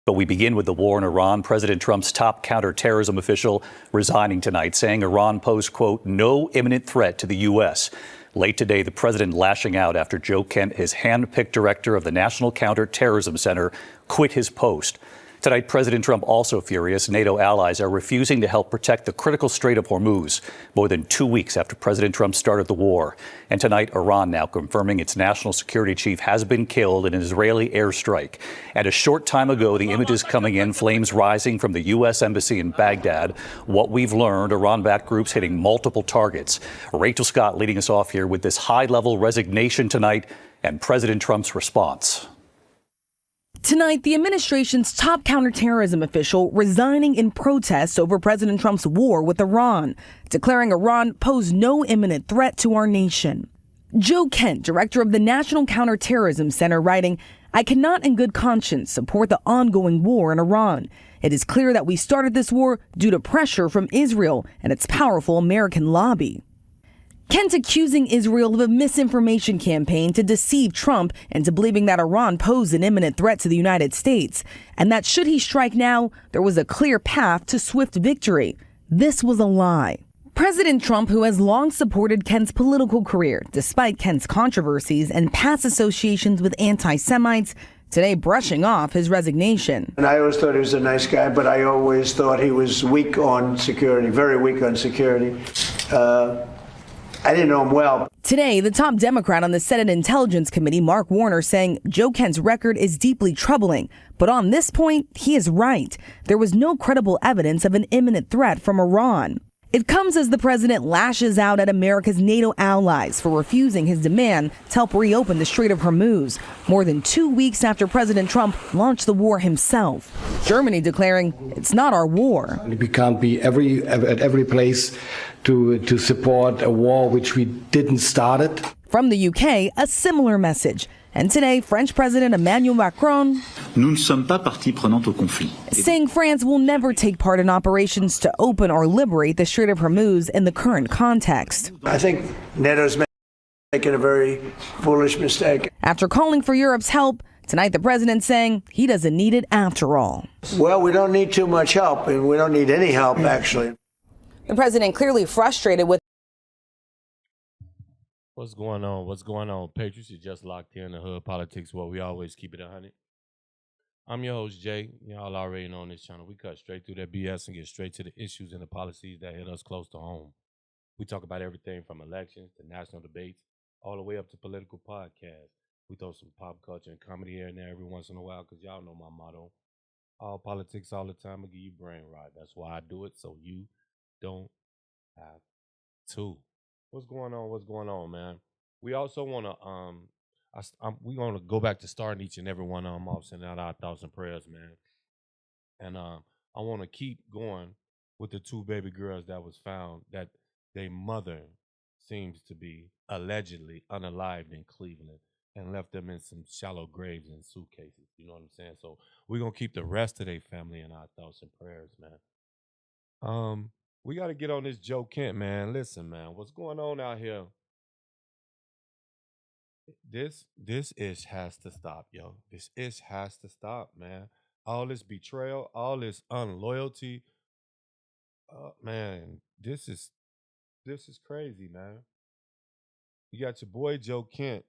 But we begin with the war in Iran. President Trump's top counterterrorism official resigning tonight, saying Iran posed, quote, no imminent threat to the U.S. Late today, the president lashing out after Joe Kent, his hand-picked director of the National Counterterrorism Center, quit his post. Tonight, President Trump also furious. NATO allies are refusing to help protect the critical Strait of Hormuz more than 2 weeks after President Trump started the war. And tonight, Iran now confirming its national security chief has been killed in an Israeli airstrike. And a short time ago, the images coming in, flames rising from the U.S. embassy in Baghdad. What we've learned, Iran-backed groups hitting multiple targets. Rachel Scott leading us off here with this high-level resignation tonight and President Trump's response. Tonight, the administration's top counterterrorism official resigning in protest over President Trump's war with Iran, declaring Iran posed no imminent threat to our nation. Joe Kent, director of the National Counterterrorism Center, writing, I cannot in good conscience support the ongoing war in Iran. It is clear that we started this war due to pressure from Israel and its powerful American lobby. Kent accusing Israel of a misinformation campaign to deceive Trump into believing that Iran posed an imminent threat to the United States, and that should he strike now, there was a clear path to swift victory. This was a lie. President Trump, who has long supported Kent's political career, despite Kent's controversies and past associations with anti-Semites, today brushing off his resignation. And I always thought he was a nice guy, but I always thought he was weak on security, very weak on security. I didn't know him well. Today, the top Democrat on the Senate Intelligence Committee, Mark Warner, saying Joe Kent's record is deeply troubling. But on this point, he is right. There was no credible evidence of an imminent threat from Iran. It comes as the president lashes out at America's NATO allies for refusing his demand to help reopen the Strait of Hormuz, more than 2 weeks after President Trump launched the war himself. Germany declaring it's not our war. We can't be at every place to support a war which we didn't start it. From the UK, a similar message. And today, French President Emmanuel Macron Nous ne sommes pas partie prenante au conflit. Saying France will never take part in operations to open or liberate the Strait of Hormuz in the current context. I think NATO's making a very foolish mistake. After calling for Europe's help, tonight the president saying he doesn't need it after all. Well, we don't need too much help, and we don't need any help, actually. The president clearly frustrated with What's going on? What's going on? Patriots, you just locked in the Hood Politics where we always keep it 100. I'm your host, Jay. Y'all already know on this channel, we cut straight through that BS and get straight to the issues and the policies that hit us close to home. We talk about everything from elections to national debates, all the way up to political podcasts. We throw some pop culture and comedy here and there every once in a while because y'all know my motto. All politics all the time will give you brain rot. That's why I do it, so you don't have to. What's going on? What's going on, man? We also want to we want to go back to starting each and every one of them off, sending out our thoughts and prayers, man. And I want to keep going with the two baby girls that was found that their mother seems to be allegedly unalived in Cleveland and left them in some shallow graves in suitcases. You know what I'm saying? So we're gonna keep the rest of their family in our thoughts and prayers, man. We got to get on this Joe Kent, man. Listen, man, what's going on out here? This ish has to stop, yo. This ish has to stop, man. All this betrayal, all this unloyalty, man. This is crazy, man. You got your boy Joe Kent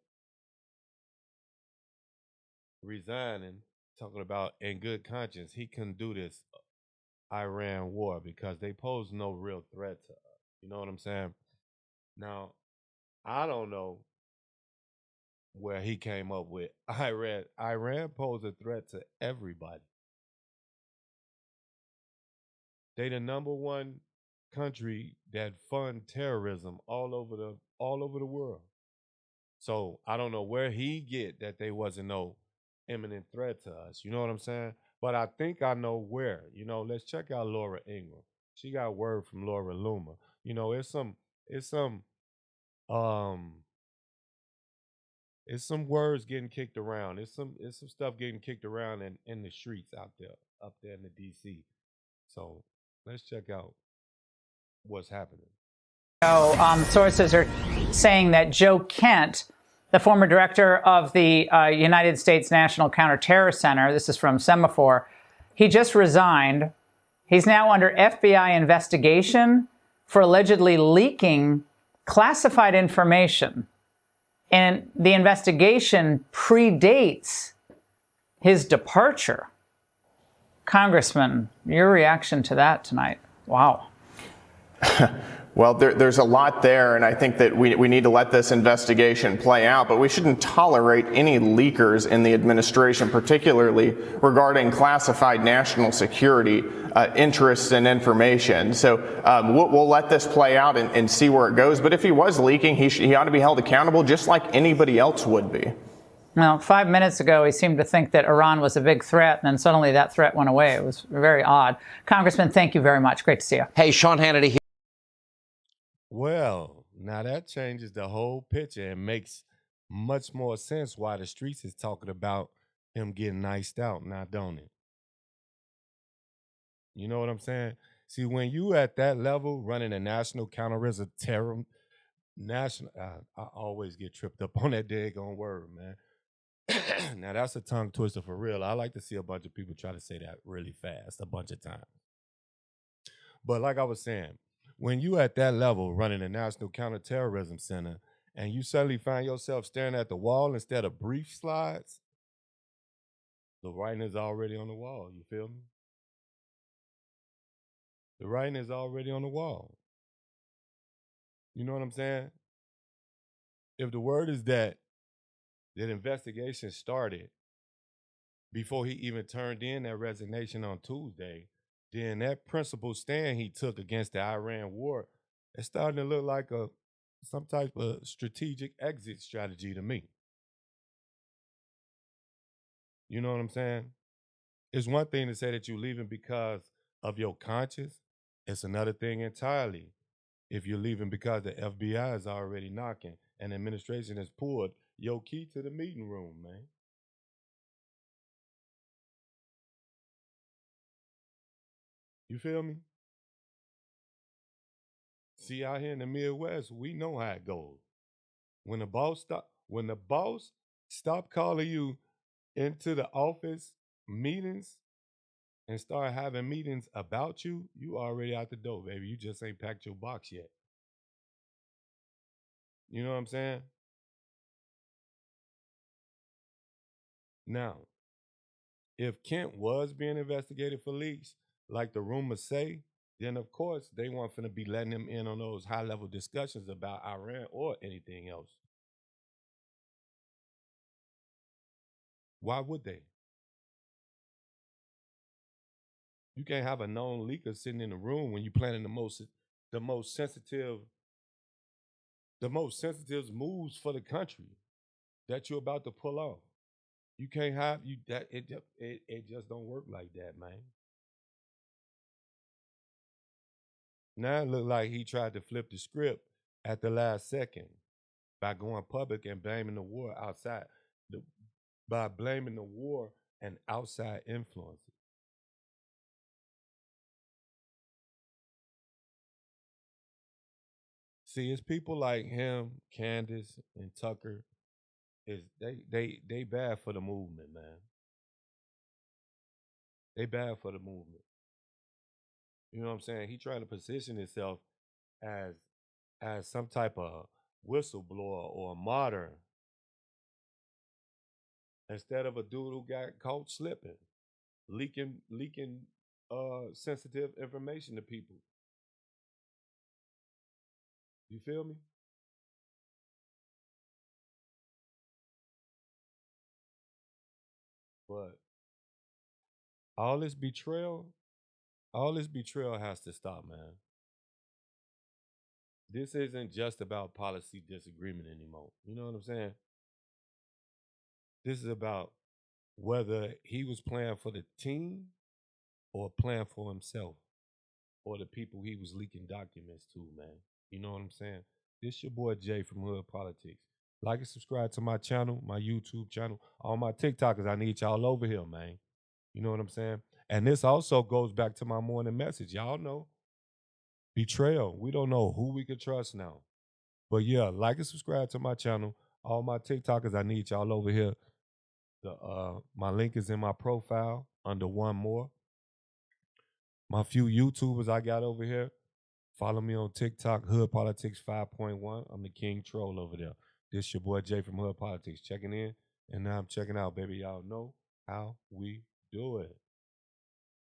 resigning, talking about in good conscience he couldn't do this Iran war because they pose no real threat to us. You know what I'm saying? Now, I don't know where he came up with Iran posed a threat to everybody. They the number one country that fund terrorism all over the world. So I don't know where he get that they wasn't no imminent threat to us. You know what I'm saying? But I think I know where. You know, let's check out Laura Ingraham. She got word from Laura Luma. You know, it's some words getting kicked around. It's some stuff getting kicked around in the streets up there in the DC. So let's check out what's happening. Sources are saying that Joe Kent, the former director of the United States National Counterterror Center, this is from Semaphore, He just resigned. He's now under FBI investigation for allegedly leaking classified information. And the investigation predates his departure. Congressman, your reaction to that tonight? Wow. Well, there's a lot there, and I think that we need to let this investigation play out, but we shouldn't tolerate any leakers in the administration, particularly regarding classified national security interests and information. So we'll let this play out and see where it goes. But if he was leaking, he ought to be held accountable just like anybody else would be. Well, 5 minutes ago, he seemed to think that Iran was a big threat, and then suddenly that threat went away. It was very odd. Congressman, thank you very much. Great to see you. Hey, Sean Hannity here. Well, now that changes the whole picture and makes much more sense why the streets is talking about him getting iced out, now don't it? You know what I'm saying? See, when you at that level running a national counterterrorism national, I always get tripped up on that daggone word, man. Now that's a tongue twister for real. I like to see a bunch of people try to say that really fast a bunch of times. But like I was saying, when you at that level running a national counterterrorism center and you suddenly find yourself staring at the wall instead of brief slides, the writing is already on the wall. You feel me? The writing is already on the wall. You know what I'm saying? If the word is that investigation started before he even turned in that resignation on Tuesday, then that principled stand he took against the Iran war, it's starting to look like some type of strategic exit strategy to me. You know what I'm saying? It's one thing to say that you're leaving because of your conscience. It's another thing entirely if you're leaving because the FBI is already knocking and the administration has pulled your key to the meeting room, man. You feel me? See, out here in the Midwest, we know how it goes. When the boss stop calling you into the office meetings and start having meetings about you, you already out the door, baby. You just ain't packed your box yet. You know what I'm saying? Now, if Kent was being investigated for leaks, like the rumors say, then of course they weren't finna be letting him in on those high-level discussions about Iran or anything else. Why would they? You can't have a known leaker sitting in the room when you're planning the most sensitive moves for the country that you're about to pull off. You can't have it just don't work like that, man. Now it look like he tried to flip the script at the last second by going public and blaming the war outside, by blaming the war and outside influences. See, it's people like him, Candace, and Tucker. They bad for the movement, man. They bad for the movement. You know what I'm saying? He trying to position himself as some type of whistleblower or a martyr instead of a dude who got caught slipping, leaking sensitive information to people. You feel me? But all this betrayal has to stop, man. This isn't just about policy disagreement anymore. You know what I'm saying? This is about whether he was playing for the team or playing for himself or the people he was leaking documents to, man. You know what I'm saying? This your boy Jay from Hood Politics. Like and subscribe to my channel, my YouTube channel, all my TikTokers. I need y'all over here, man. You know what I'm saying? And this also goes back to my morning message. Y'all know betrayal. We don't know who we can trust now. But yeah, like and subscribe to my channel. All my TikTokers, I need y'all over here. My link is in my profile under one more. My few YouTubers I got over here, follow me on TikTok, Hood Politics 5.1. I'm the king troll over there. This your boy Jay from Hood Politics checking in. And now I'm checking out, baby. Y'all know how we do it.